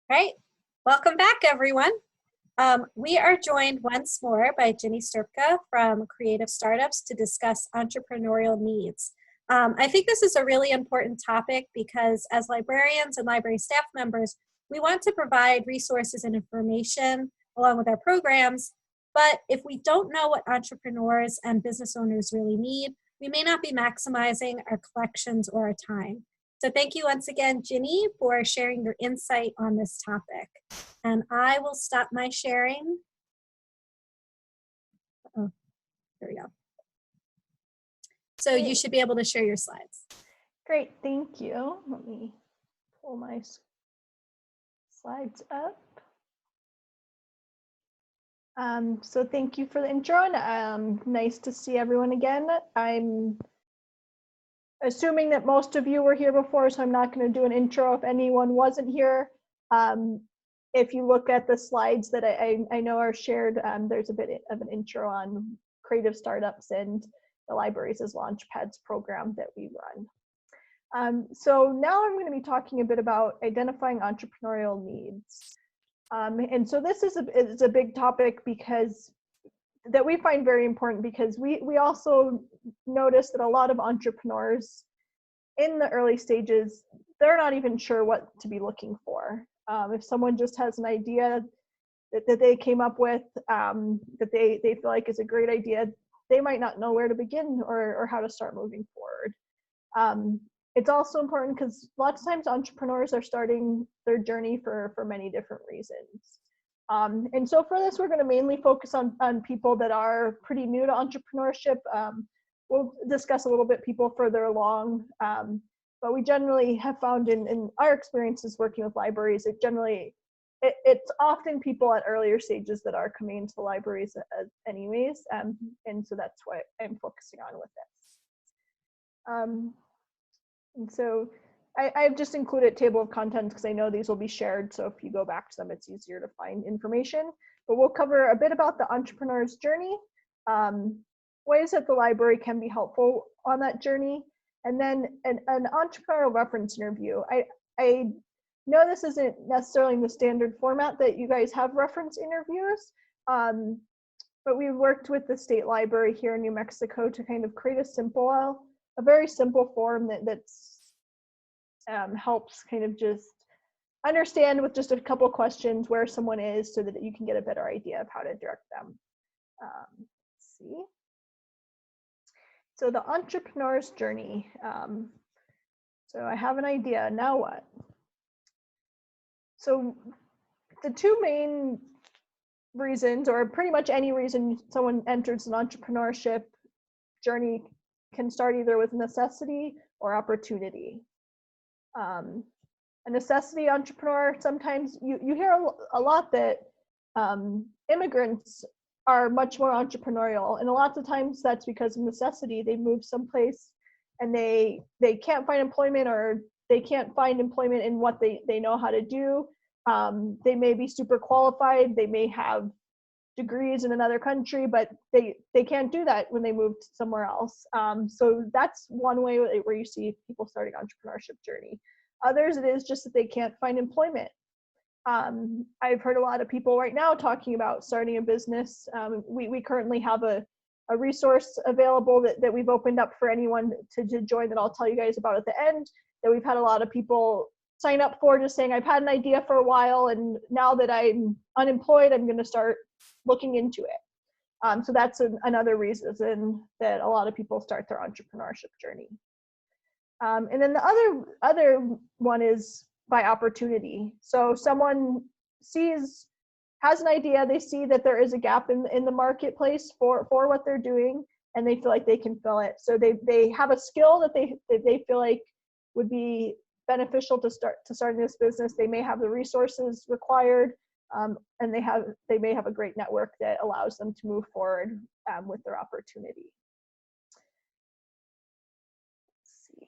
Right. Welcome back, everyone. We are joined once more by Ginny Sterpka from Creative Startups to discuss entrepreneurial needs. I think this is a really important topic because as librarians and library staff members, we want to provide resources and information along with our programs. But if we don't know what entrepreneurs and business owners really need, we may not be maximizing our collections or our time. So thank you once again, Ginny, for sharing your insight on this topic. And I will stop my sharing. Oh, there we go. So you should be able to share your slides. Great, thank you. Let me pull my slides up. So thank you for the intro, and nice to see everyone again. I'm assuming that most of you were here before, so I'm not going to do an intro if anyone wasn't here. If you look at the slides that I know are shared, there's a bit of an intro on creative startups and the Libraries as Launchpads program that we run. So now I'm going to be talking a bit about identifying entrepreneurial needs. And so this is a big topic that we find very important because we also notice that a lot of entrepreneurs in the early stages, they're not even sure what to be looking for. If someone just has an idea that they came up with that they feel like is a great idea, they might not know where to begin or how to start moving forward. It's also important because lots of times entrepreneurs are starting their journey for many different reasons. And so for this, we're going to mainly focus on people that are pretty new to entrepreneurship. We'll discuss a little bit people further along, but we generally have found in our experiences working with libraries, it's often people at earlier stages that are coming into the libraries anyways, and so that's what I'm focusing on with this. And so I've just included a table of contents because I know these will be shared, so if you go back to them, it's easier to find information. But we'll cover a bit about the entrepreneur's journey, ways that the library can be helpful on that journey, and then an entrepreneurial reference interview. I know this isn't necessarily in the standard format that you guys have reference interviews, but we worked with the state library here in New Mexico to kind of create a very simple form that's helps kind of just understand with just a couple questions where someone is so that you can get a better idea of how to direct them. Let's see. So the entrepreneur's journey. So I have an idea, now what? So the two main reasons, or pretty much any reason someone enters an entrepreneurship journey can start either with necessity or opportunity. A necessity entrepreneur, sometimes you hear a lot that immigrants are much more entrepreneurial, and a lot of times that's because of necessity. They move someplace and they can't find employment, or they can't find employment in what they know how to do. They may be super qualified, they may have degrees in another country, but they can't do that when they move somewhere else. So that's one way where you see people starting entrepreneurship journey. Others, it is just that they can't find employment. I've heard a lot of people right now talking about starting a business. We currently have a resource available that we've opened up for anyone to join that I'll tell you guys about at the end, that we've had a lot of people sign up for, just saying, I've had an idea for a while, and now that I'm unemployed, I'm going to start looking into it. So that's another reason that a lot of people start their entrepreneurship journey. And then the other one is by opportunity. So someone has an idea, they see that there is a gap in the marketplace for what they're doing, and they feel like they can fill it. So they have a skill that they feel like would be beneficial to starting this business. They may have the resources required, and they may have a great network that allows them to move forward with their opportunity. Let's see.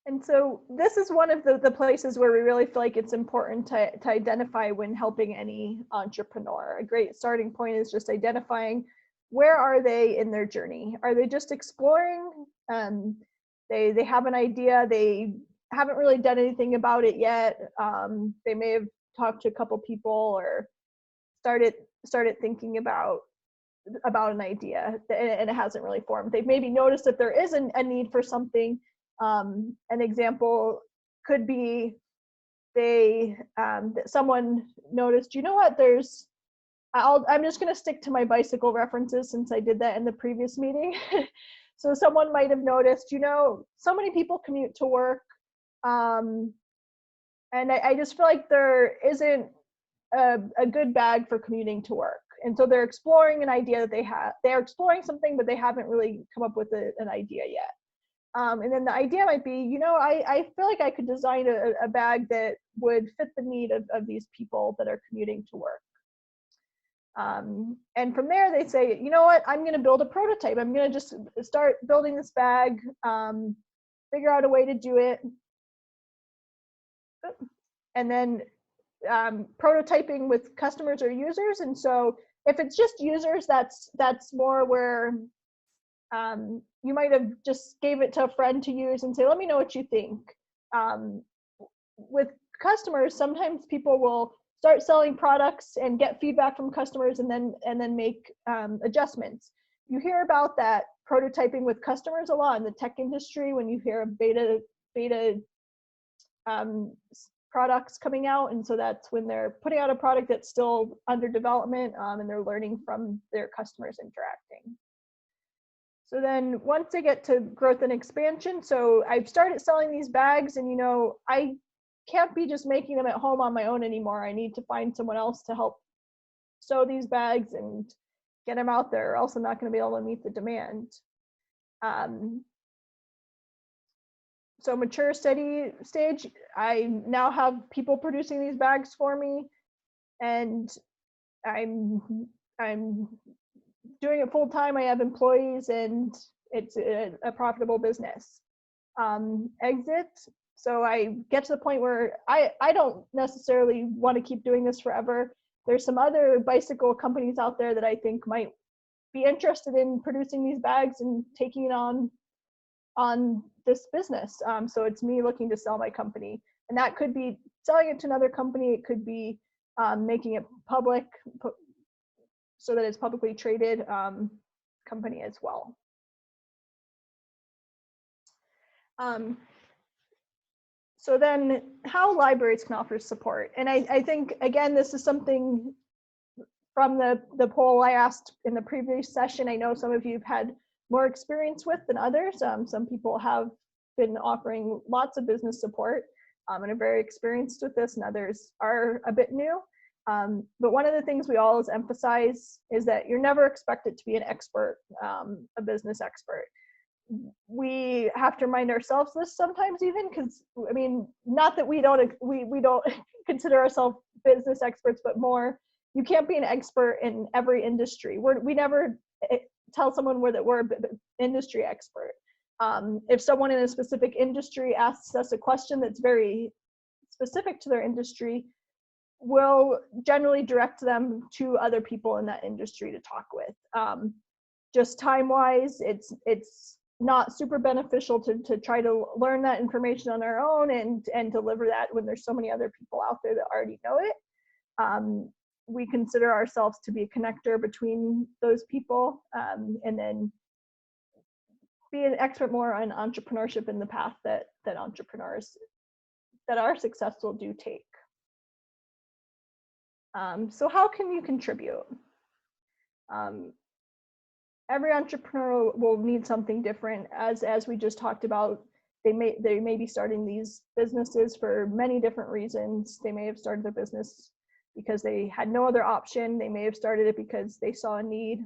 And so this is one of the places where we really feel like it's important to identify when helping any entrepreneur. A great starting point is just identifying where are they in their journey. Are they just exploring? they have an idea, they haven't really done anything about it yet. They may have talked to a couple people or started thinking about an idea, and it hasn't really formed. They've maybe noticed that there is a need for something. An example could be someone noticed, you know what, I'm just going to stick to my bicycle references since I did that in the previous meeting. So someone might have noticed, so many people commute to work, and I just feel like there isn't a good bag for commuting to work. And so they're exploring an idea that they're exploring something, but they haven't really come up with an idea yet. And then the idea might be, I feel like I could design a bag that would fit the need of these people that are commuting to work. And from there they say, you know what, I'm going to build a prototype. I'm going to just start building this bag, figure out a way to do it. And then prototyping with customers or users. And so if it's just users, that's more where you might have just gave it to a friend to use and say, let me know what you think. With customers, sometimes people will start selling products and get feedback from customers and then make adjustments. You hear about that prototyping with customers a lot in the tech industry when you hear of beta products coming out. And so that's when they're putting out a product that's still under development, and they're learning from their customers interacting. So then once they get to growth and expansion, so I've started selling these bags, and I can't be just making them at home on my own anymore. I need to find someone else to help sew these bags and get them out there, or else I'm not going to be able to meet the demand. So mature, steady stage, I now have people producing these bags for me, and I'm doing it full time. I have employees, and it's a profitable business. Exit. So I get to the point where I don't necessarily want to keep doing this forever. There's some other bicycle companies out there that I think might be interested in producing these bags and taking it on this business. So it's me looking to sell my company, and that could be selling it to another company. It could be making it public so that it's publicly traded company as well. So then how libraries can offer support. And I think, again, this is something from the poll I asked in the previous session. I know some of you have had more experience with than others. Some people have been offering lots of business support and are very experienced with this, and others are a bit new. But one of the things we always emphasize is that you're never expected to be an expert, a business expert. We have to remind ourselves this sometimes, even because, I mean, not that we don't consider ourselves business experts, but more, you can't be an expert in every industry. We never tell someone that we're an industry expert. If someone in a specific industry asks us a question that's very specific to their industry, we'll generally direct them to other people in that industry to talk with. Just time-wise, it's not super beneficial to try to learn that information on our own and deliver that when there's so many other people out there that already know it. We consider ourselves to be a connector between those people, and then be an expert more on entrepreneurship in the path that entrepreneurs that are successful do take. So how can you contribute? Every entrepreneur will need something different. As we just talked about, they may be starting these businesses for many different reasons. They may have started their business because they had no other option. They may have started it because they saw a need.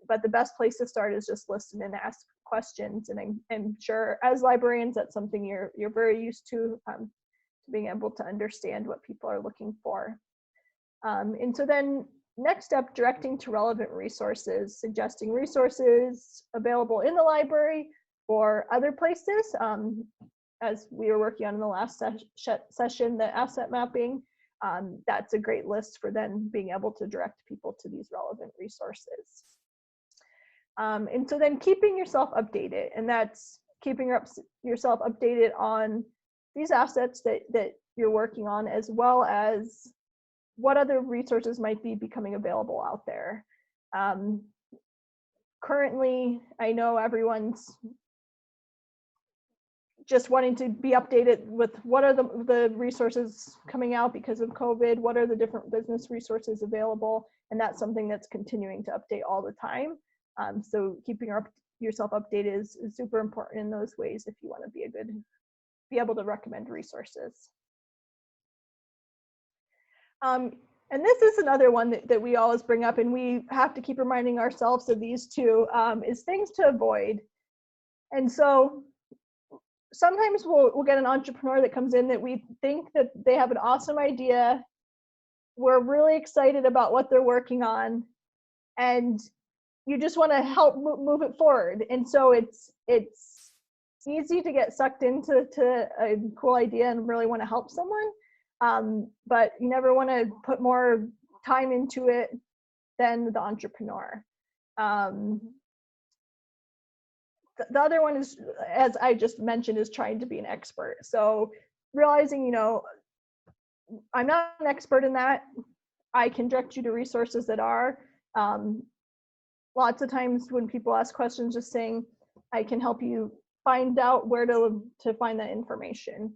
But the best place to start is just listen and ask questions. And I'm sure as librarians, that's something you're very used to being able to understand what people are looking for. And so then next step, directing to relevant resources, suggesting resources available in the library or other places. As we were working on in the last session, the asset mapping, that's a great list for then being able to direct people to these relevant resources. And so then keeping yourself updated, and that's keeping yourself updated on these assets that you're working on, as well as what other resources might be becoming available out there. Currently, I know everyone's just wanting to be updated with what are the resources coming out because of COVID, what are the different business resources available, and that's something that's continuing to update all the time. So keeping yourself updated is super important in those ways if you want to be able to recommend resources. And this is another one that we always bring up, and we have to keep reminding ourselves of these two, is things to avoid. And so sometimes we'll get an entrepreneur that comes in that we think that they have an awesome idea. We're really excited about what they're working on, and you just want to help move it forward. And so it's easy to get sucked into a cool idea and really want to help someone, but you never want to put more time into it than the entrepreneur. The other one is, as I just mentioned, is trying to be an expert. So realizing, you know, I'm not an expert in that. I can direct you to resources that are. Lots of times when people ask questions, just saying, I can help you find out where to find that information.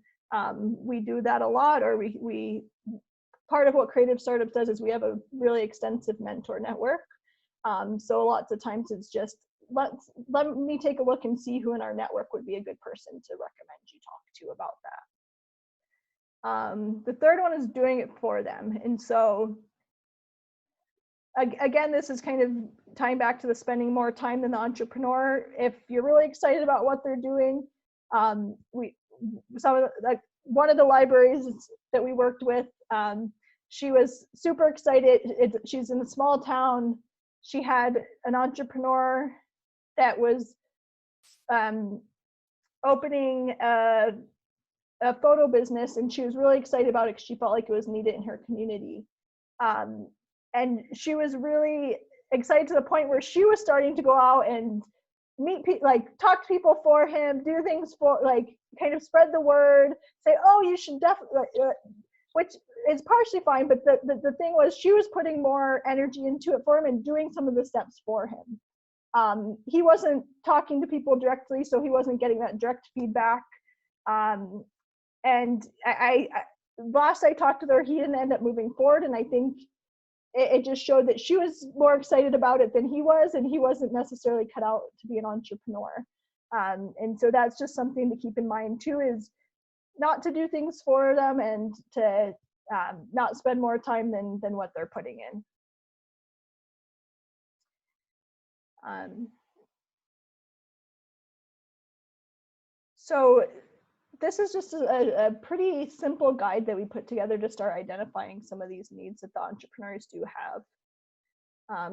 We do that a lot, or we part of what Creative Startups does is we have a really extensive mentor network. So lots of times it's just, let me take a look and see who in our network would be a good person to recommend you talk to about that. The third one is doing it for them. And so again, this is kind of tying back to the spending more time than the entrepreneur. If you're really excited about what they're doing, one of the libraries that we worked with, she was super excited. She's in a small town. She had an entrepreneur that was opening a photo business, and she was really excited about it because she felt like it was needed in her community. And she was really excited to the point where she was starting to go out and meet people, like talk to people for him, do things for, like, kind of spread the word, say, oh, you should definitely, which is partially fine, but the thing was, she was putting more energy into it for him and doing some of the steps for him. He wasn't talking to people directly, so he wasn't getting that direct feedback. And last I talked to her, he didn't end up moving forward, and I think it just showed that she was more excited about it than he was, and he wasn't necessarily cut out to be an entrepreneur. And so that's just something to keep in mind too, is not to do things for them, and to not spend more time than what they're putting in. So this is just a pretty simple guide that we put together to start identifying some of these needs that the entrepreneurs do have.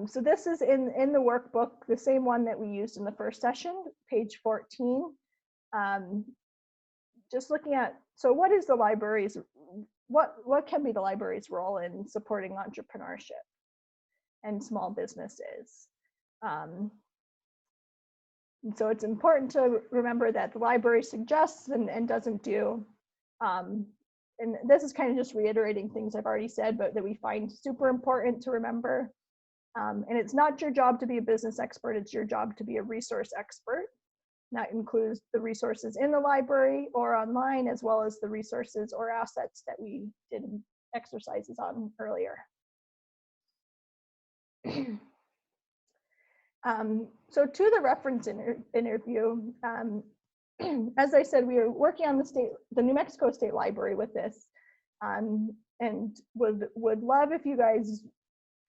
So this is in the workbook, the same one that we used in the first session, page 14. Just looking at, so what is the library's, what can be the library's role in supporting entrepreneurship and small businesses? And so it's important to remember that the library suggests and doesn't do. And this is kind of just reiterating things I've already said, but that we find super important to remember. And it's not your job to be a business expert, it's your job to be a resource expert. And that includes the resources in the library or online, as well as the resources or assets that we did exercises on earlier. So to the reference interview, as I said, we are working on the New Mexico State Library with this, and would love if you guys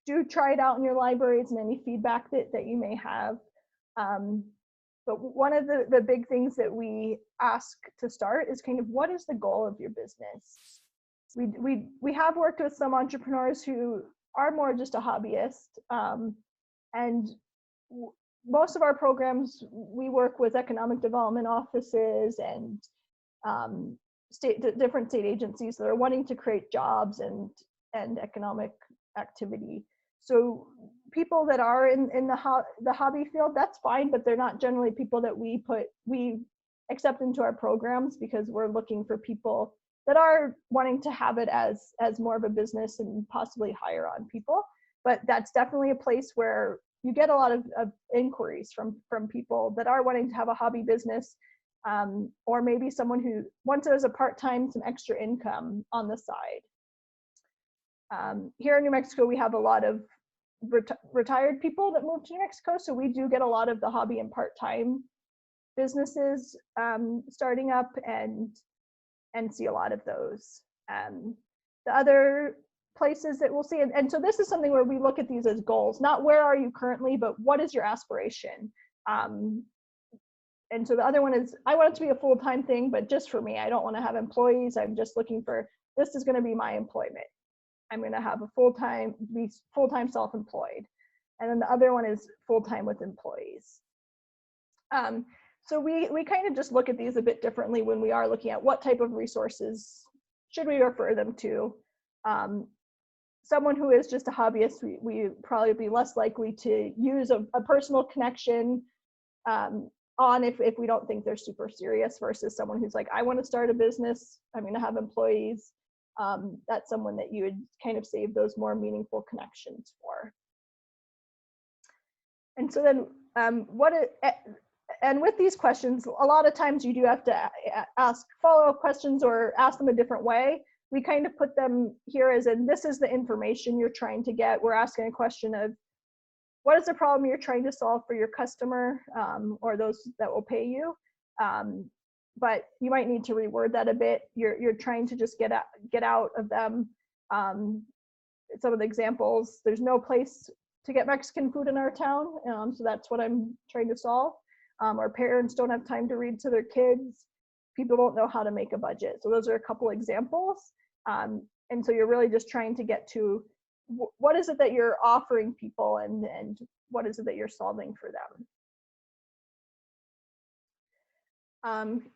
do try it out in your libraries and any feedback that you may have. But one of the big things that we ask to start is kind of, what is the goal of your business? We have worked with some entrepreneurs who are more just a hobbyist, and most of our programs, we work with economic development offices and different state agencies that are wanting to create jobs and economic activity. So people that are in the hobby field, that's fine, but they're not generally people that we accept into our programs, because we're looking for people that are wanting to have it as more of a business and possibly hire on people. But that's definitely a place where you get a lot of inquiries from people that are wanting to have a hobby business, or maybe someone who wants it as a part-time, some extra income on the side. Here in New Mexico, we have a lot of retired people that move to New Mexico, so we do get a lot of the hobby and part-time businesses starting up, and see a lot of those. The other places that we'll see, and so this is something where we look at these as goals, not where are you currently, but what is your aspiration. And so the other one is, I want it to be a full-time thing, but just for me. I don't want to have employees. I'm just looking for, this is going to be my employment. I'm going to have be full-time self-employed. And then the other one is full-time with employees. So we kind of just look at these a bit differently when we are looking at what type of resources should we refer them to. Someone who is just a hobbyist, we probably be less likely to use a personal connection on if we don't think they're super serious, versus someone who's like, I want to start a business, I'm going to have employees. That's someone that you would kind of save those more meaningful connections for. And so then and with these questions, a lot of times you do have to ask follow-up questions or ask them a different way. We kind of put them here as in, this is the information you're trying to get. We're asking a question of, what is the problem you're trying to solve for your customer, or those that will pay you? But you might need to reword that a bit. You're trying to just get out of them. Some of the examples, there's no place to get Mexican food in our town, so that's what I'm trying to solve. Our parents don't have time to read to their kids. People don't know how to make a budget. So those are a couple examples. And so you're really just trying to get to what is it that you're offering people, and what is it that you're solving for them.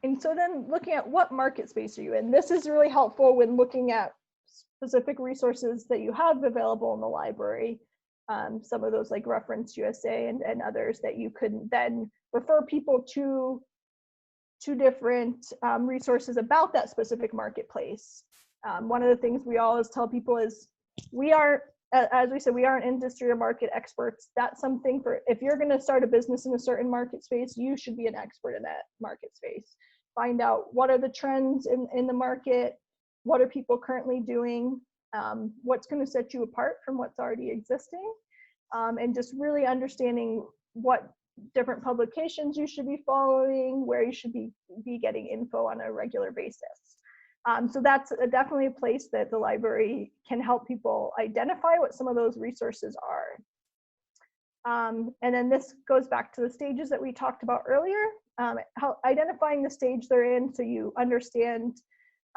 And so then looking at what market space are you in. This is really helpful when looking at specific resources that you have available in the library. Some of those like Reference USA and others that you could then refer people to different resources about that specific marketplace. One of the things we always tell people is, we aren't, as we said, we aren't industry or market experts. That's something for, if you're going to start a business in a certain market space, you should be an expert in that market space. Find out what are the trends in the market, what are people currently doing, what's going to set you apart from what's already existing, and just really understanding what different publications you should be following, where you should be getting info on a regular basis. So that's definitely a place that the library can help people identify what some of those resources are. And then this goes back to the stages that we talked about earlier, how identifying the stage they're in, so you understand,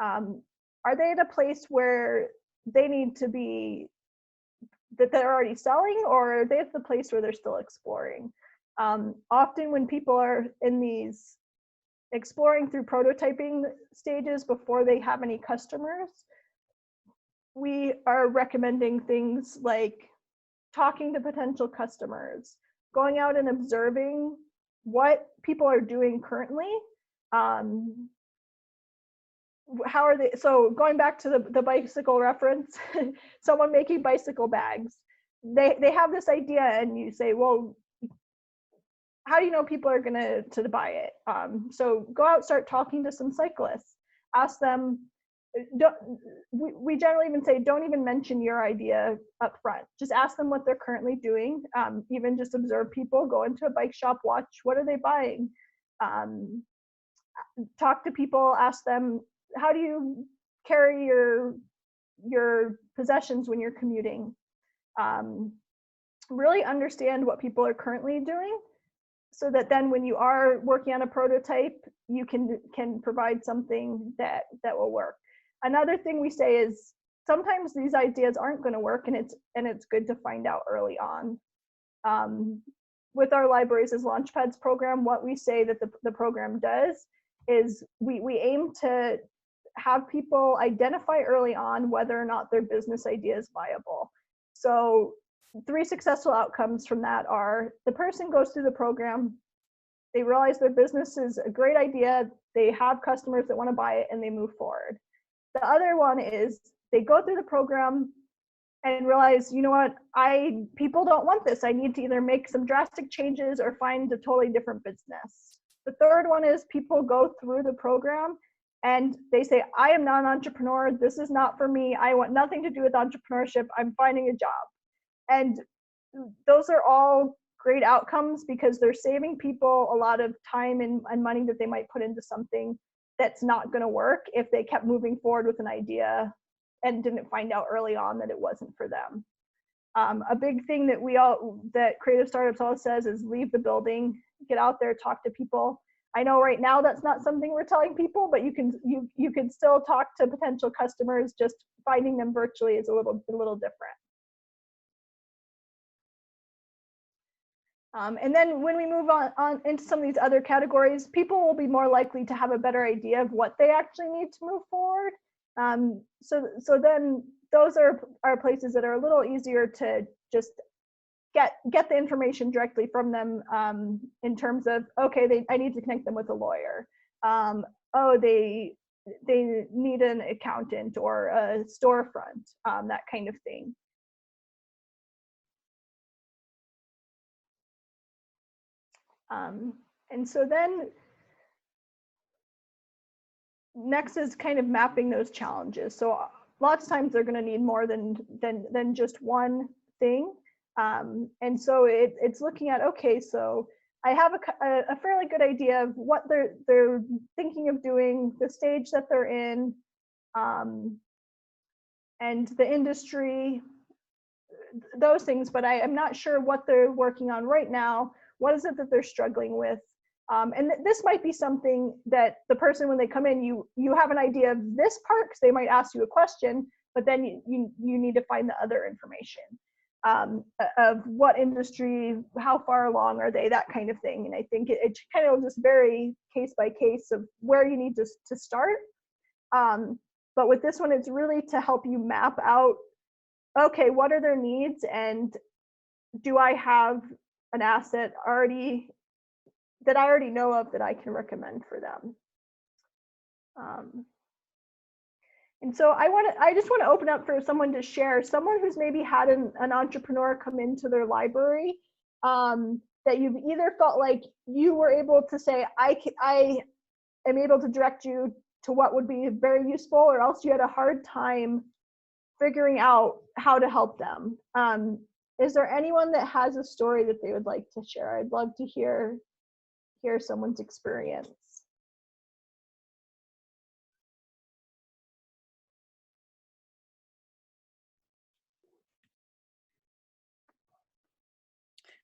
are they at a place where they need to be, that they're already selling, or are they at the place where they're still exploring? Often when people are in these exploring through prototyping stages before they have any customers, we are recommending things like talking to potential customers, going out and observing what people are doing currently. How are they, so going back to the bicycle reference, someone making bicycle bags, they have this idea, and you say, well, how do you know people are going to buy it? So go out, start talking to some cyclists, ask them. We generally even say, don't even mention your idea up front. Just ask them what they're currently doing. Even just observe people, go into a bike shop, watch, what are they buying? Talk to people, ask them, how do you carry your possessions when you're commuting? Really understand what people are currently doing, so that then when you are working on a prototype, you can provide something that will work. Another thing we say is, sometimes these ideas aren't going to work, and it's good to find out early on. With our Libraries as Launchpads program, what we say that the program does is we aim to have people identify early on whether or not their business idea is viable. So 3 successful outcomes from that are, the person goes through the program, They realize their business is a great idea. They have customers that want to buy it and they move forward. The other one is they go through the program and realize, you know what, people don't want this. I need to either make some drastic changes or find a totally different business. The third one is people go through the program and they say, I am not an entrepreneur. This is not for me. I want nothing to do with entrepreneurship. I'm finding a job. And those are all great outcomes because they're saving people a lot of time and money that they might put into something that's not going to work if they kept moving forward with an idea and didn't find out early on that it wasn't for them. A big thing that Creative Startups always says is leave the building, get out there, talk to people. I know right now that's not something we're telling people, but you can still talk to potential customers. Just finding them virtually is a little different. And then when we move on into some of these other categories, people will be more likely to have a better idea of what they actually need to move forward. So then those are places that are a little easier to just get the information directly from them, in terms of, okay, I need to connect them with a lawyer. They need an accountant or a storefront, that kind of thing. And so then next is kind of mapping those challenges. So lots of times they're going to need more than just one thing. And so it's looking at, okay, so I have a fairly good idea of what they're thinking of doing, the stage that they're in, and the industry, those things, but I am not sure what they're working on right now. What is it that they're struggling with? And this might be something that the person, when they come in, you have an idea of this part because they might ask you a question, but then you need to find the other information, of what industry, how far along are they, that kind of thing. And I think it kind of just vary case by case of where you need to start. But with this one, it's really to help you map out, okay, what are their needs, and do I have an asset that I already know of that I can recommend for them. And so I just want to open up for someone to share, someone who's maybe had an entrepreneur come into their library, that you've either felt like you were able to say, I am able to direct you to what would be very useful, or else you had a hard time figuring out how to help them. Is there anyone that has a story that they would like to share? I'd love to hear someone's experience.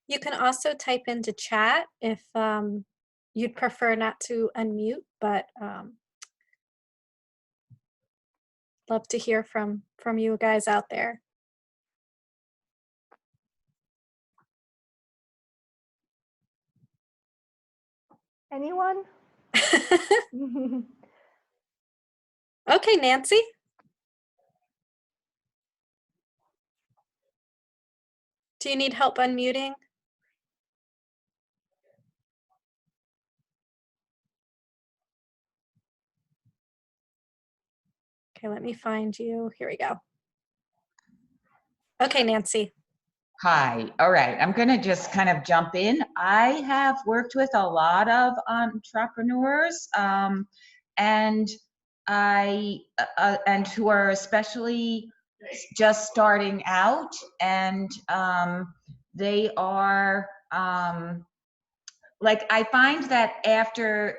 You can also type into chat if you'd prefer not to unmute, but love to hear from you guys out there. Anyone? Okay, Nancy. Do you need help unmuting? Okay, let me find you. Here we go. Okay, Nancy. Hi. All right. I'm going to just kind of jump in. I have worked with a lot of entrepreneurs, and who are especially just starting out, and they are like, I find that after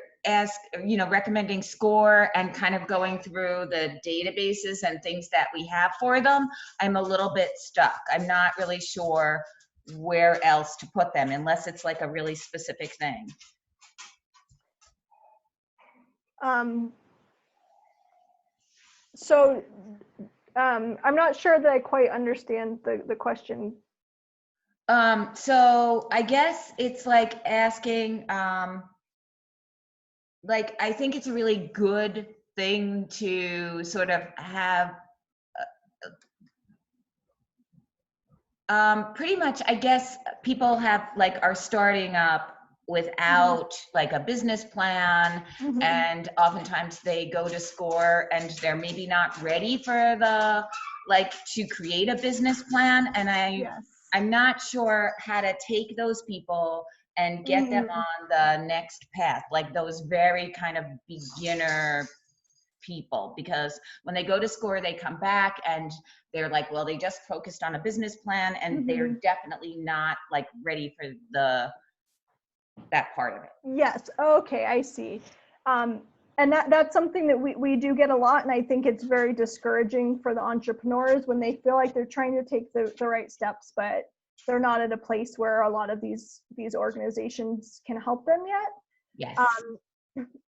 recommending SCORE and kind of going through the databases and things that we have for them, I'm a little bit stuck. I'm not really sure where else to put them unless it's like a really specific thing. So I'm not sure that I quite understand the question. So I guess it's like asking, like, I think it's a really good thing to sort of have pretty much, I guess people are starting up without like a business plan, Mhm. and oftentimes they go to SCORE and they're maybe not ready for the, like, to create a business plan. And Yes. I'm not sure how to take those people and get them on the next path, like those very kind of beginner people, because when they go to SCORE, they come back and they're like, well, they just focused on a business plan, and they're definitely not like ready for that part of it. Yes. Okay, I see. And that's something that we do get a lot, and I think it's very discouraging for the entrepreneurs when they feel like they're trying to take the right steps, but they're not at a place where a lot of these organizations can help them yet. Yes.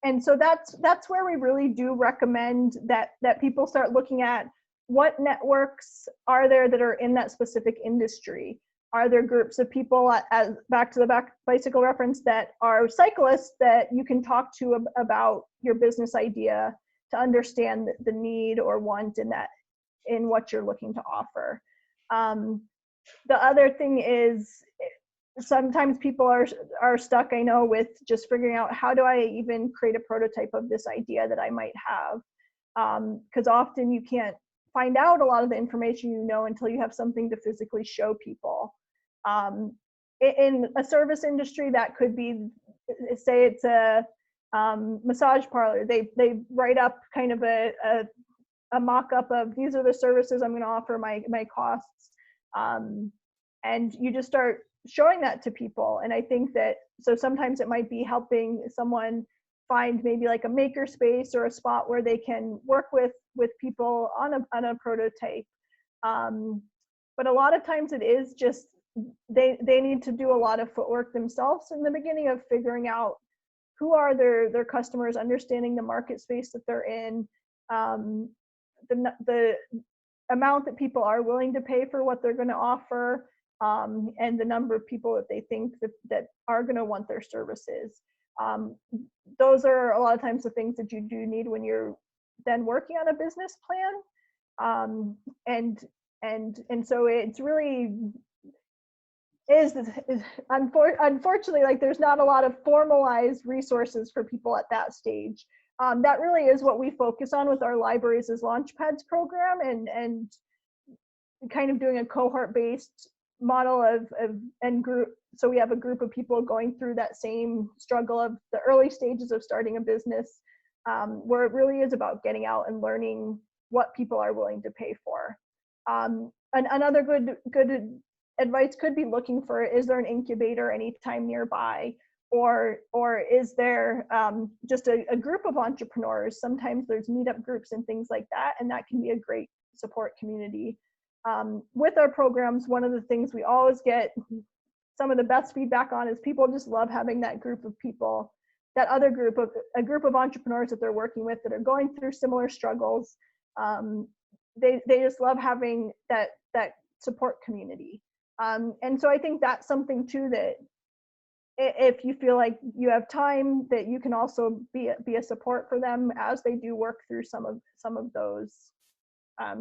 And so that's where we really do recommend that people start looking at what networks are there that are in that specific industry. Are there groups of people, as back to the bicycle reference, that are cyclists that you can talk to about your business idea to understand the need or want in what you're looking to offer. The other thing is, sometimes people are stuck, I know, with just figuring out, how do I even create a prototype of this idea that I might have? Because often you can't find out a lot of the information until you have something to physically show people. In a service industry, that could be, say it's a massage parlor. They write up kind of a mock-up of, these are the services I'm going to offer, my costs, and you just start showing that to people. And I think that, so sometimes it might be helping someone find maybe like a maker space or a spot where they can work with people on a prototype. But a lot of times it is just, they need to do a lot of footwork themselves in the beginning of figuring out who are their customers, understanding the market space that they're in, the amount that people are willing to pay for what they're going to offer, and the number of people that they think that are going to want their services. Those are a lot of times the things that you do need when you're then working on a business plan. And so it's really is unfortunately, like, there's not a lot of formalized resources for people at that stage. That really is what we focus on with our Libraries as Launchpads program, and kind of doing a cohort-based model and group. So we have a group of people going through that same struggle of the early stages of starting a business, where it really is about getting out and learning what people are willing to pay for. And another good advice could be looking for, is there an incubator anytime nearby? Or is there just a group of entrepreneurs? Sometimes there's meetup groups and things like that, and that can be a great support community. With our programs, one of the things we always get some of the best feedback on is people just love having that group of people, a group of entrepreneurs that they're working with that are going through similar struggles. They just love having that support community. And so I think that's something too, that if you feel like you have time, that you can also be a support for them as they do work through some of those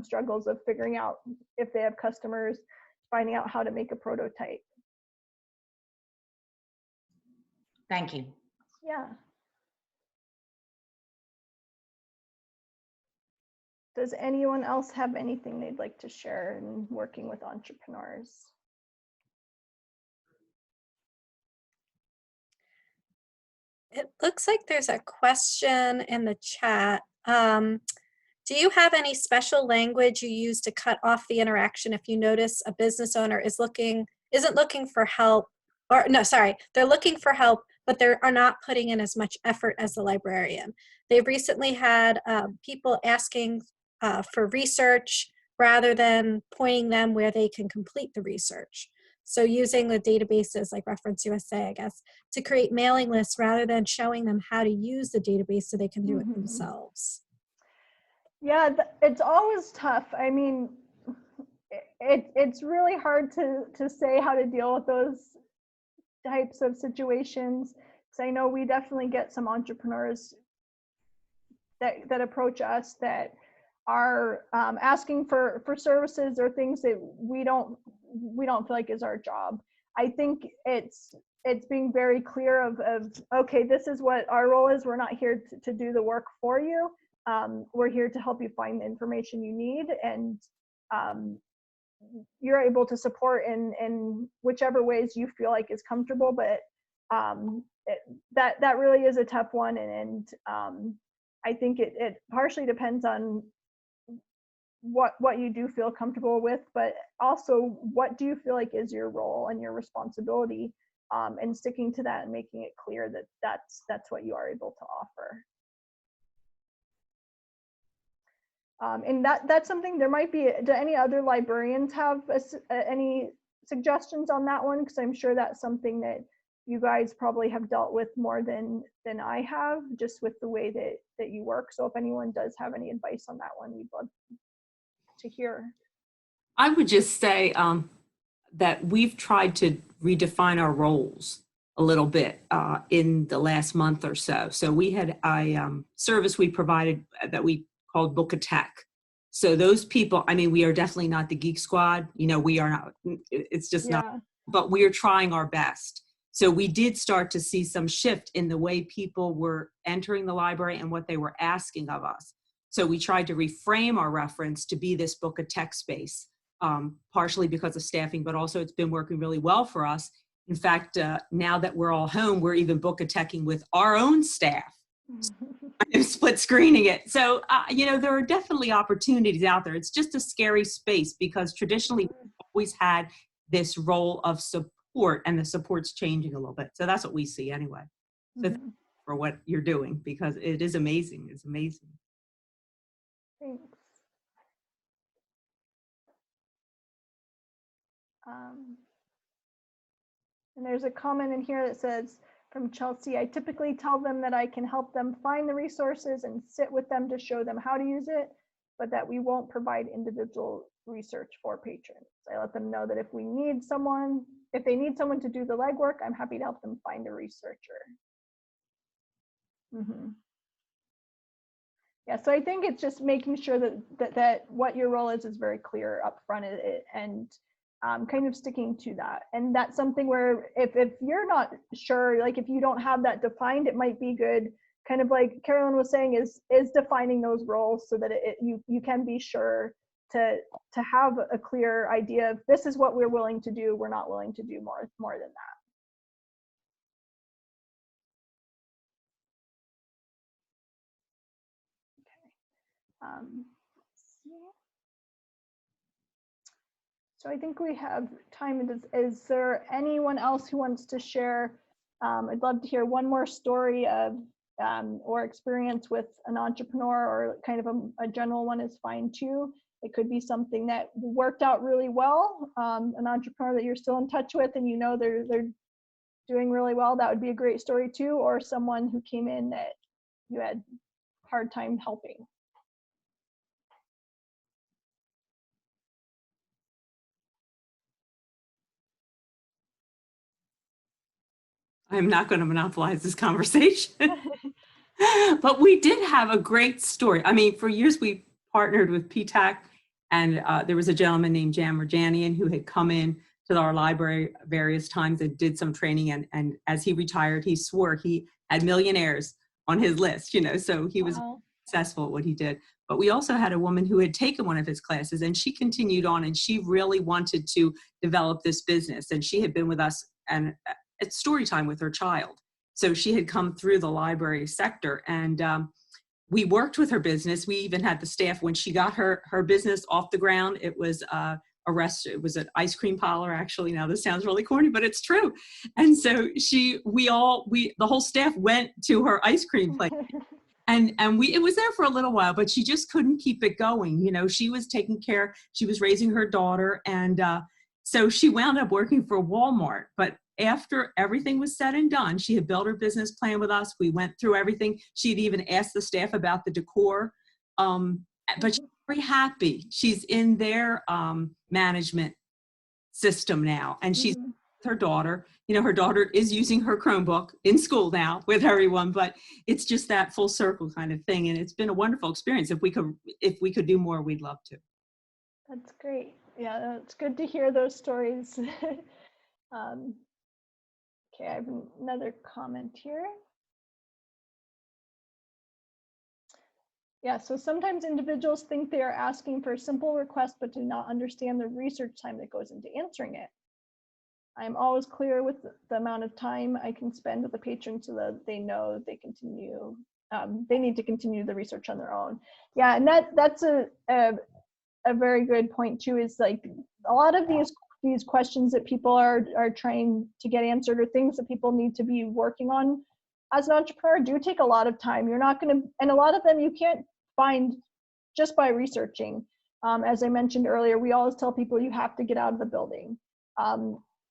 struggles of figuring out if they have customers, finding out how to make a prototype. Thank you. Yeah. Does anyone else have anything they'd like to share in working with entrepreneurs? It looks like there's a question in the chat. Do you have any special language you use to cut off the interaction if you notice a business owner isn't looking for help, or no, sorry, they're looking for help, but they are not putting in as much effort as the librarian? They've recently had people asking for research rather than pointing them where they can complete the research. So using the databases like Reference USA, I guess, to create mailing lists rather than showing them how to use the database so they can do it themselves. Yeah, it's always tough. I mean, it's really hard to say how to deal with those types of situations. So I know we definitely get some entrepreneurs that approach us that are asking for services or things that we don't feel like is our job. I think it's it's being very clear of okay, this is what our role is. We're not here to do the work for you. We're here to help you find the information you need, and you're able to support in whichever ways you feel like is comfortable. But that really is a tough one, and I think it partially depends on what you do feel comfortable with, but also what do you feel like is your role and your responsibility, and sticking to that and making it clear that that's what you are able to offer. And that's something there might be. Do any other librarians have any suggestions on that one? Because I'm sure that's something that you guys probably have dealt with more than I have, just with the way that you work. So if anyone does have any advice on that one, we'd love to hear. I would just say that we've tried to redefine our roles a little bit in the last month or so. So we had a service we provided that we called Book a Tech. So those people, I mean, we are definitely not the Geek Squad. You know, we are not, it's just not, but we are trying our best. So we did start to see some shift in the way people were entering the library and what they were asking of us. So we tried to reframe our reference to be this Book a Tech space, partially because of staffing, but also it's been working really well for us. In fact, now that we're all home, we're even Book a Teching with our own staff, split screening it. So, you know, there are definitely opportunities out there. It's just a scary space because traditionally we've always had this role of support, and the support's changing a little bit. So that's what we see anyway. So for what you're doing, because it is amazing. It's amazing. Thanks. And there's a comment in here that says, from Chelsea, I typically tell them that I can help them find the resources and sit with them to show them how to use it, but that we won't provide individual research for patrons. I let them know that if they need someone to do the legwork, I'm happy to help them find a researcher. Yeah, so I think it's just making sure that what your role is very clear up front, and kind of sticking to that. And that's something where if you're not sure, like if you don't have that defined, it might be good, kind of like Carolyn was saying, is defining those roles so that you can be sure to have a clear idea of this is what we're willing to do, we're not willing to do more than that. So I think we have time. Is there anyone else who wants to share? I'd love to hear one more story of or experience with an entrepreneur, or kind of a general one is fine too. It could be something that worked out really well, an entrepreneur that you're still in touch with and you know they're doing really well. That would be a great story too. Or someone who came in that you had a hard time helping. I'm not going to monopolize this conversation, but we did have a great story. I mean, for years we partnered with PTAC, and there was a gentleman named Jan Merjanian who had come in to our library various times and did some training. And as he retired, he swore he had millionaires on his list, you know, so he was successful at what he did. But we also had a woman who had taken one of his classes, and she continued on, and she really wanted to develop this business. And she had been with us and at story time with her child. So she had come through the library sector, and we worked with her business. We even had the staff when she got her business off the ground. It was it was an ice cream parlor, actually. Now this sounds really corny, but it's true. And so the whole staff went to her ice cream place. And it was there for a little while, but she just couldn't keep it going. You know, she was taking care, she was raising her daughter. And so she wound up working for Walmart. But after everything was said and done, she had built her business plan with us. We went through everything. She'd even asked the staff about the decor. But she's very happy. She's in their management system now. And she's with her daughter. You know, her daughter is using her Chromebook in school now with everyone, but it's just that full circle kind of thing. And it's been a wonderful experience. If we could do more, we'd love to. That's great. Yeah, it's good to hear those stories. Okay, I have another comment here. Yeah, so sometimes individuals think they are asking for a simple request, but do not understand the research time that goes into answering it. I'm always clear with the amount of time I can spend with the patron so that they know they continue. They need to continue the research on their own. Yeah, and that's a very good point too. Is like a lot of these questions that people are trying to get answered, or things that people need to be working on as an entrepreneur, do take a lot of time. You're not going to, and a lot of them you can't find just by researching. As I mentioned earlier, we always tell people you have to get out of the building.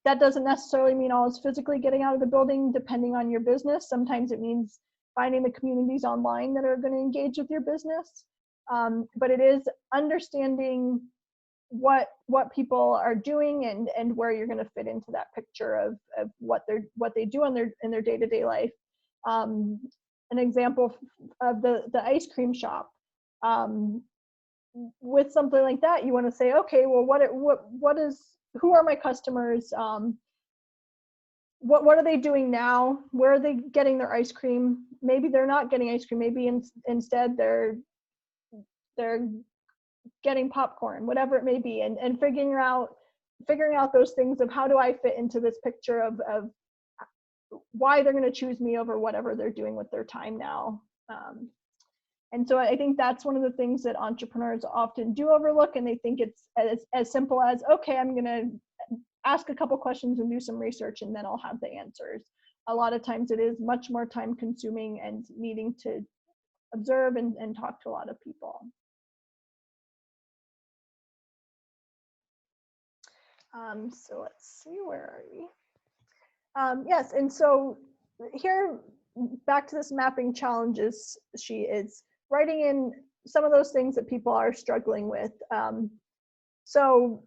That doesn't necessarily mean always physically getting out of the building, depending on your business. Sometimes it means finding the communities online that are going to engage with your business. But it is understanding what people are doing and where you're going to fit into that picture of what they do in their day-to-day life. An example of the ice cream shop. With something like that, you want to say, okay, well, who are my customers? What are they doing now? Where are they getting their ice cream? Maybe they're not getting ice cream. Maybe instead they're getting popcorn, whatever it may be, and figuring out those things of how do I fit into this picture of why they're going to choose me over whatever they're doing with their time now. And so I think that's one of the things that entrepreneurs often do overlook, and they think it's as simple as, okay, I'm going to ask a couple questions and do some research and then I'll have the answers. A lot of times it is much more time consuming and needing to observe and talk to a lot of people. So let's see, where are we? Yes, and so here, back to this mapping challenges, she is writing in some of those things that people are struggling with. So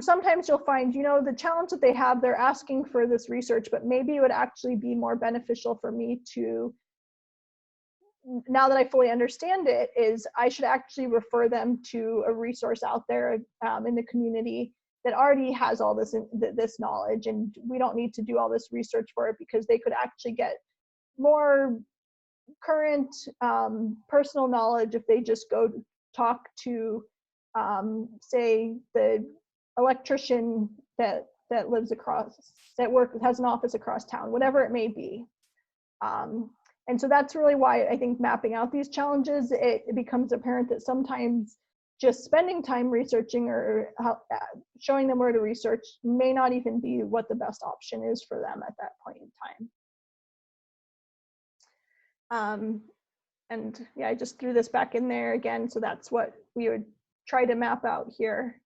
sometimes you'll find, the challenge that they have, they're asking for this research, but maybe it would actually be more beneficial for me to, now that I fully understand it, is I should actually refer them to a resource out there in the community that already has all this knowledge, and we don't need to do all this research for it, because they could actually get more current personal knowledge if they just go talk to, say, the electrician that lives has an office across town, whatever it may be. And so that's really why I think mapping out these challenges, it becomes apparent that sometimes just spending time researching or showing them where to research may not even be what the best option is for them at that point in time. And yeah, I just threw this back in there again. So that's what we would try to map out here.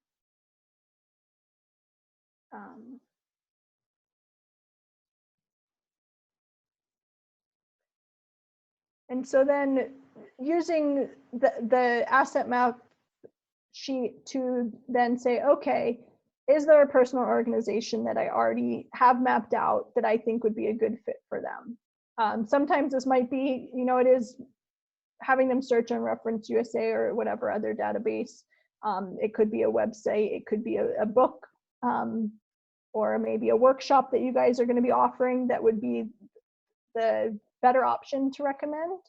And so then using the asset map sheet to then say, okay, is there a personal organization that I already have mapped out that I think would be a good fit for them? Sometimes this might be, it is having them search on Reference USA or whatever other database. It could be a website, it could be a book, or maybe a workshop that you guys are going to be offering that would be the better option to recommend.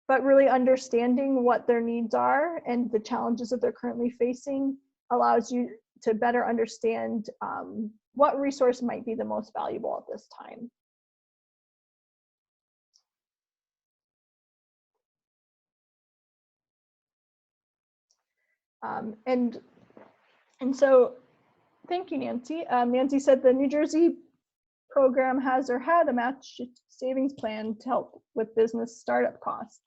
But really understanding what their needs are and the challenges that they're currently facing allows you to better understand what resource might be the most valuable at this time. And so, thank you, Nancy. Nancy said the New Jersey program has or had a match savings plan to help with business startup costs.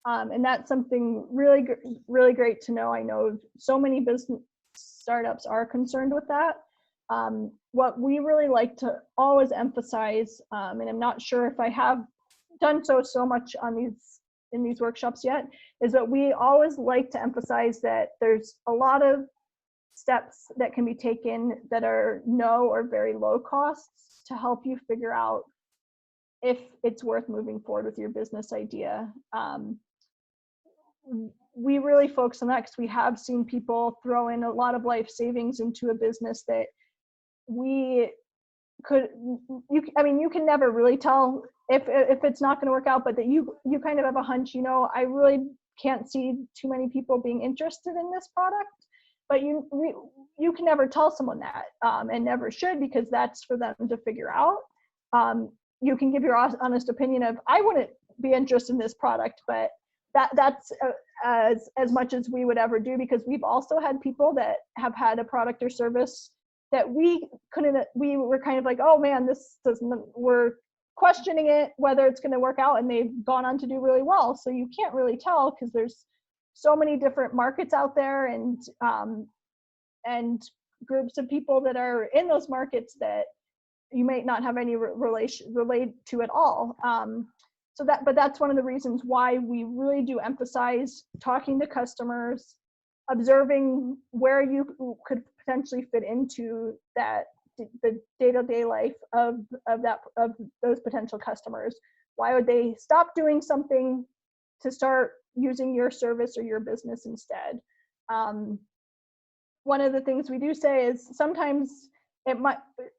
And that's something really, really great to know. I know so many business startups are concerned with that. What we really like to always emphasize, and I'm not sure if I have done so much on in these workshops yet, is that we always like to emphasize that there's a lot of steps that can be taken that are no or very low costs to help you figure out if it's worth moving forward with your business idea. We really focus on that because we have seen people throw in a lot of life savings into a business that we could, you can never really tell if it's not going to work out, but that you kind of have a hunch, I really can't see too many people being interested in this product, but you can never tell someone that, and never should, because that's for them to figure out. You can give your honest opinion of, I wouldn't be interested in this product, but that's as much as we would ever do, because we've also had people that have had a product or service that we were kind of like, oh man, this doesn't, we're questioning it, whether it's going to work out, and they've gone on to do really well. So you can't really tell, because there's so many different markets out there, and groups of people that are in those markets that you may not have any relate to at all. But that's one of the reasons why we really do emphasize talking to customers, observing where you could potentially fit into the day-to-day life of those potential customers. Why would they stop doing something to start using your service or your business instead? One of the things we do say is sometimes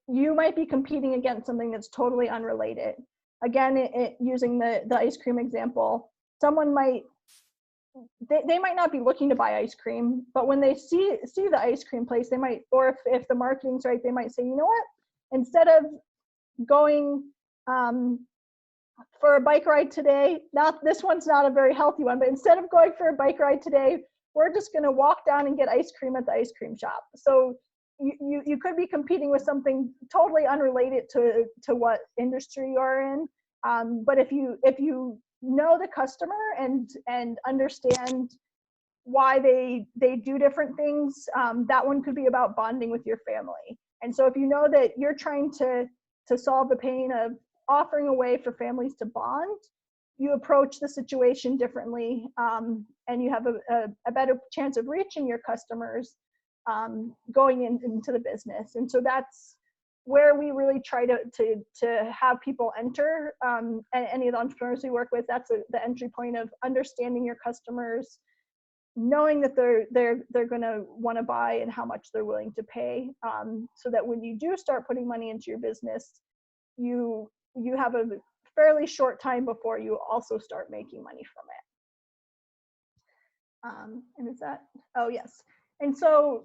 you might be competing against something that's totally unrelated. Again, using the ice cream example, someone they might not be looking to buy ice cream, but when they see the ice cream place, they might, or if the marketing's right, they might say, you know what, instead of going for a bike ride today, this one's not a very healthy one, but instead of going for a bike ride today, we're just going to walk down and get ice cream at the ice cream shop. So you could be competing with something totally unrelated to what industry you're in. But if you know the customer and understand why they do different things, that one could be about bonding with your family. And so if you know that you're trying to solve the pain of offering a way for families to bond, you approach the situation differently, and you have a better chance of reaching your customers going into the business. And so that's where we really try to have people enter. Any of the entrepreneurs we work with, that's the entry point of understanding your customers, knowing that they're going to want to buy and how much they're willing to pay, so that when you do start putting money into your business, you have a fairly short time before you also start making money from it. And is that, oh yes. And so,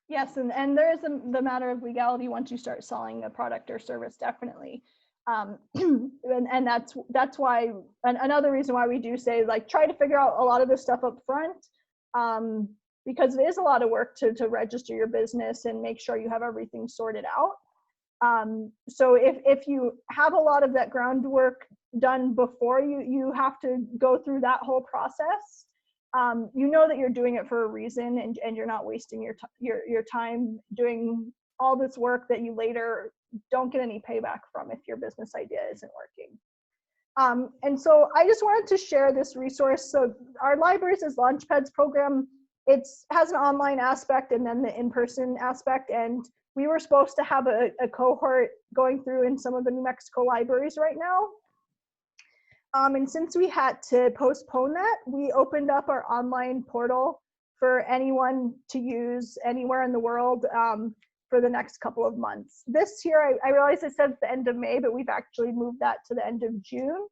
yes, and there is the matter of legality once you start selling a product or service, definitely. And that's why, another reason why we do say, like, try to figure out a lot of this stuff up front, because it is a lot of work to register your business and make sure you have everything sorted out. So if you have a lot of that groundwork done before you have to go through that whole process, you know that you're doing it for a reason, and you're not wasting your time doing all this work that you later don't get any payback from if your business idea isn't working. And so I just wanted to share this resource. So our Libraries as Launchpads program, it has an online aspect and then the in-person aspect. And we were supposed to have a cohort going through in some of the New Mexico libraries right now. And since we had to postpone that, we opened up our online portal for anyone to use anywhere in the world for the next couple of months. This year, I realize it says the end of May, but we've actually moved that to the end of June.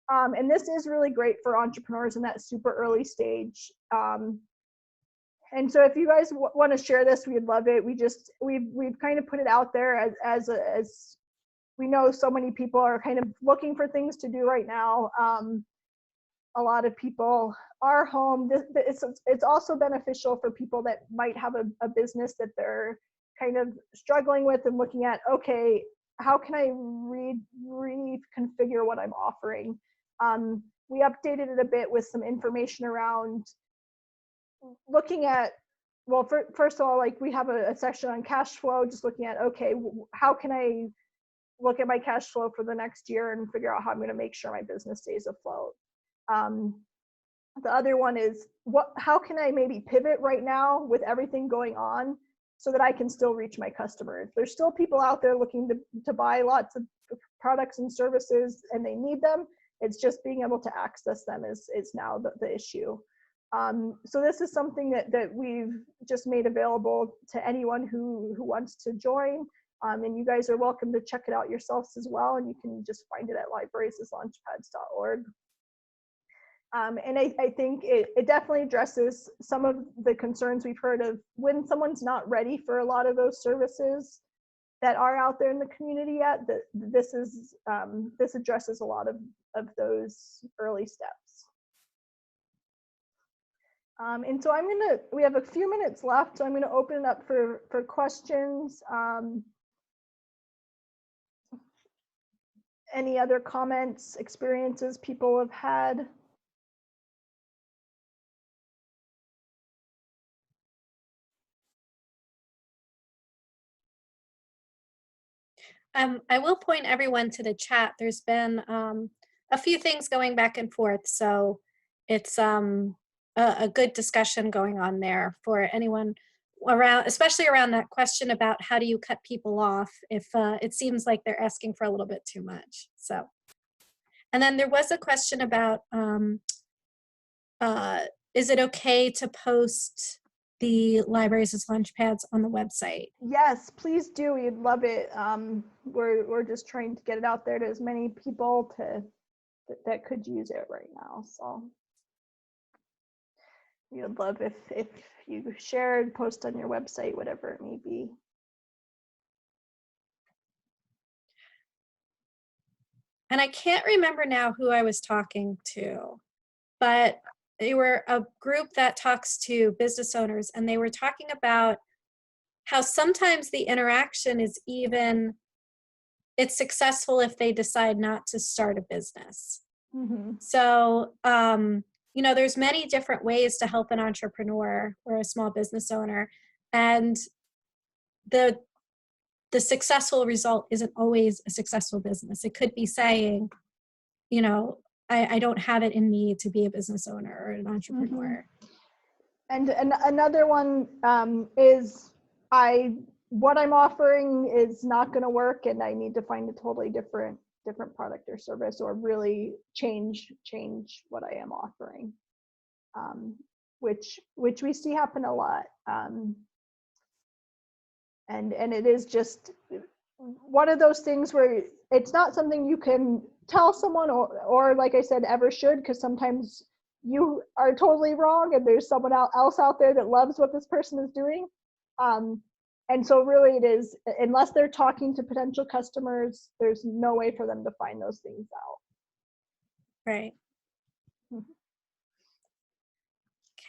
And this is really great for entrepreneurs in that super early stage. And so if you guys want to share this, we'd love it. We've kind of put it out there as we know so many people are kind of looking for things to do right now. A lot of people are home. It's also beneficial for people that might have a business that they're kind of struggling with and looking at, okay, how can I reconfigure what I'm offering? We updated it a bit with some information around looking at, well, first of all, like, we have a section on cash flow, just looking at, okay, how can I look at my cash flow for the next year and figure out how I'm going to make sure my business stays afloat. The other one is, how can I maybe pivot right now with everything going on so that I can still reach my customers? There's still people out there looking to buy lots of products and services, and they need them. It's just being able to access them is now the issue. So this is something that we've just made available to anyone who wants to join. And you guys are welcome to check it out yourselves as well. And you can just find it at librarieslaunchpads.org. And I think it definitely addresses some of the concerns we've heard of when someone's not ready for a lot of those services that are out there in the community yet. This addresses a lot of those early steps. And so we have a few minutes left, so I'm gonna open it up for questions. Any other comments, experiences people have had? I will point everyone to the chat. There's been a few things going back and forth, so it's a good discussion going on there for anyone around, especially around that question about how do you cut people off if it seems like they're asking for a little bit too much. So, and then there was a question about is it okay to post the libraries as launchpads on the website? Yes, please do. We'd love it. We're just trying to get it out there to as many people that could use it right now. So we would love if you shared, post on your website, whatever it may be. And I can't remember now who I was talking to, but they were a group that talks to business owners, and they were talking about how sometimes the interaction is it's successful if they decide not to start a business. Mm-hmm. So, you know, there's many different ways to help an entrepreneur or a small business owner, and the successful result isn't always a successful business. It could be saying, you know, I don't have it in me to be a business owner or an entrepreneur. Mm-hmm. And another one is what I'm offering is not going to work, and I need to find a totally different product or service, or really change what I am offering, which we see happen a lot. And it is just one of those things where it's not something you can tell someone or like I said, ever should, because sometimes you are totally wrong and there's someone else out there that loves what this person is doing. And so really it is, unless they're talking to potential customers, there's no way for them to find those things out. Right.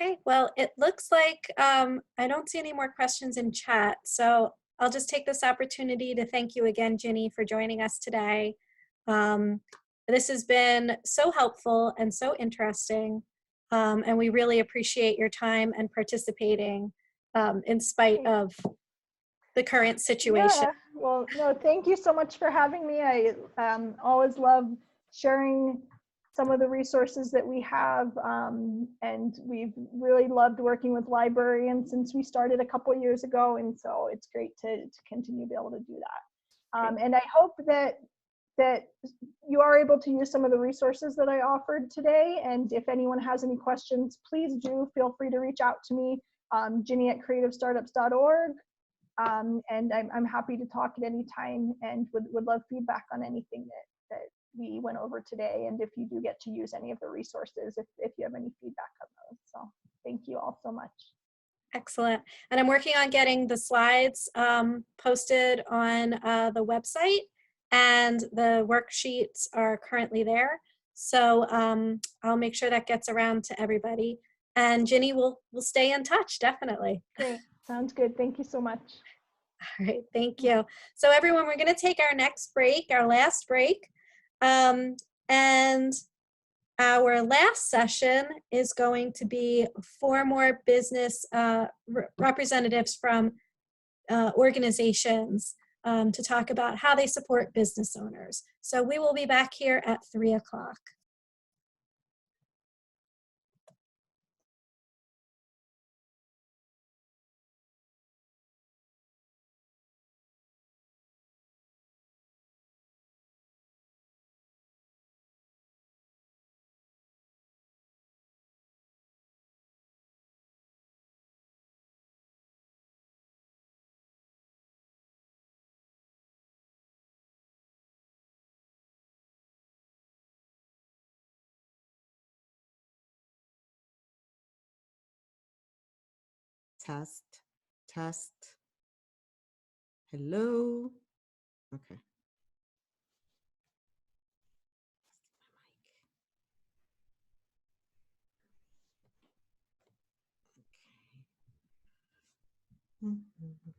Okay, well, it looks like I don't see any more questions in chat, so I'll just take this opportunity to thank you again, Ginny, for joining us today. This has been so helpful and so interesting, and we really appreciate your time and participating in spite of the current situation. Yeah, well, no, thank you so much for having me. I always love sharing some of the resources that we have, and we've really loved working with librarians since we started a couple of years ago, and so it's great to continue to be able to do that. And I hope that you are able to use some of the resources that I offered today, and if anyone has any questions, please do feel free to reach out to me, Ginny at creativestartups.org, and I'm happy to talk at any time, and would love feedback on anything that we went over today, and if you do get to use any of the resources, if you have any feedback on those. So thank you all so much. Excellent. And I'm working on getting the slides posted on the website, and the worksheets are currently there. So I'll make sure that gets around to everybody. And Ginny, we'll stay in touch, definitely. Great. Sounds good. Thank you so much. All right, thank you. So everyone, we're going to take our next break, our last break. And our last session is going to be 4 more business representatives from organizations to talk about how they support business owners. So we will be back here at 3 o'clock. test, test. Hello. Okay. Okay.